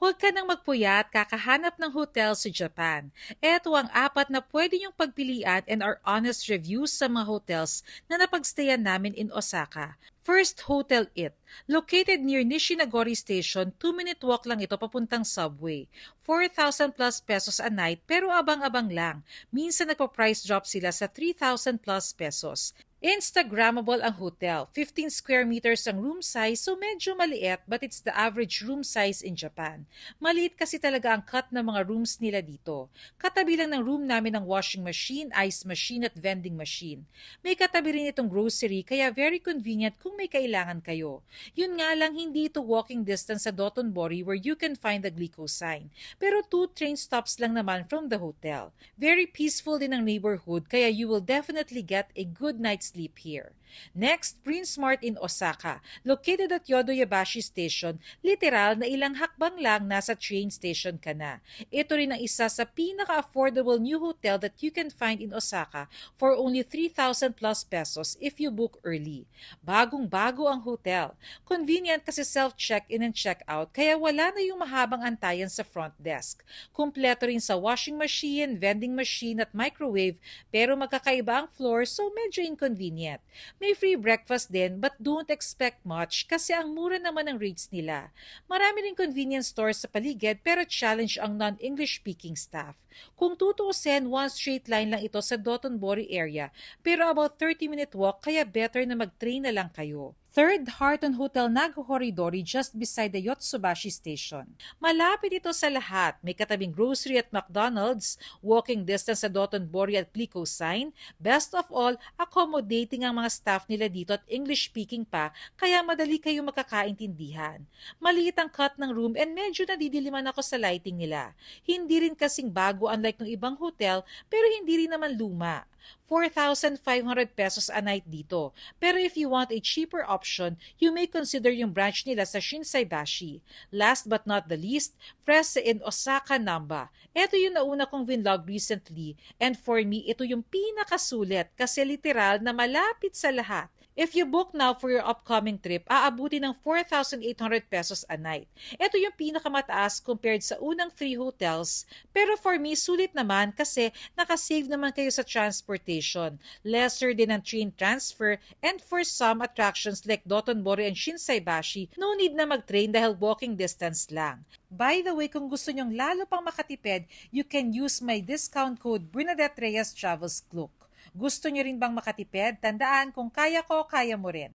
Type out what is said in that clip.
Huwag ka nang magpuyat kakahanap ng hotel sa Japan. Ito ang 4 na pwede niyong pagpilian and our honest reviews sa mga hotels na napagstayan namin in Osaka. First, Hotel It. Located near Nishinagori Station, 2-minute walk lang ito papuntang subway. 4,000 plus pesos a night pero abang-abang lang. Minsan nagpa-price drop sila sa 3,000 plus pesos. Instagrammable ang hotel. 15 square meters ang room size, so medyo maliit but it's the average room size in Japan. Maliit kasi talaga ang cut ng mga rooms nila dito. Katabi lang ng room namin ng washing machine, ice machine at vending machine. May katabi rin itong grocery kaya very convenient kung may kailangan kayo. Yun nga lang hindi ito walking distance sa Dotonbori where you can find the Glico sign. Pero 2 train stops lang naman from the hotel. Very peaceful din ang neighborhood kaya you will definitely get a good night's sleep here. Next, Prince Mart in Osaka. Located at Yodoyabashi Station, literal na ilang hakbang lang nasa train station ka na. Ito rin ang isa sa pinaka-affordable new hotel that you can find in Osaka for only 3,000 plus pesos if you book early. Bagong-bago ang hotel. Convenient kasi self-check-in and check-out kaya wala na yung mahabang antayan sa front desk. Kumpleto rin sa washing machine, vending machine at microwave pero magkakaiba ang floor so medyo inconvenient. May free breakfast din but don't expect much kasi ang mura naman ng rates nila. Marami ring convenience stores sa paligid pero challenge ang non-English speaking staff. Kung tutuusin, one straight line lang ito sa Dotonbori area pero about 30-minute walk kaya better na mag-train na lang kayo. Third, Hearton Hotel Nagohoridori just beside the Yotsubashi Station. Malapit ito sa lahat. May katabing grocery at McDonald's, walking distance sa Dotonbori at Glico sign. Best of all, accommodating ang mga staff nila dito at English-speaking pa, kaya madali kayo makakaintindihan. Maliit ang cut ng room and medyo nadidiliman ako sa lighting nila. Hindi rin kasing bago unlike ng ibang hotel, pero hindi rin naman luma. 4,500 pesos a night dito. Pero if you want a cheaper option, you may consider yung branch nila sa Shinsaibashi. Last but not the least, Frese in Osaka, Namba. Ito yung nauna kong vlog recently and for me, ito yung pinakasulit kasi literal na malapit sa lahat. If you book now for your upcoming trip, aabuti ng 4,800 pesos a night. Ito yung pinakamataas compared sa unang 3 hotels. Pero for me, sulit naman kasi nakasave naman kayo sa transportation. Lesser din ang train transfer and for some attractions like Dotonbori and Shinsaibashi, no need na mag-train dahil walking distance lang. By the way, kung gusto nyong lalo pang makatipid, you can use my discount code Bernadette Reyes Travels Klook. Gusto nyo rin bang makatipid? Tandaan, kung kaya ko, kaya mo rin.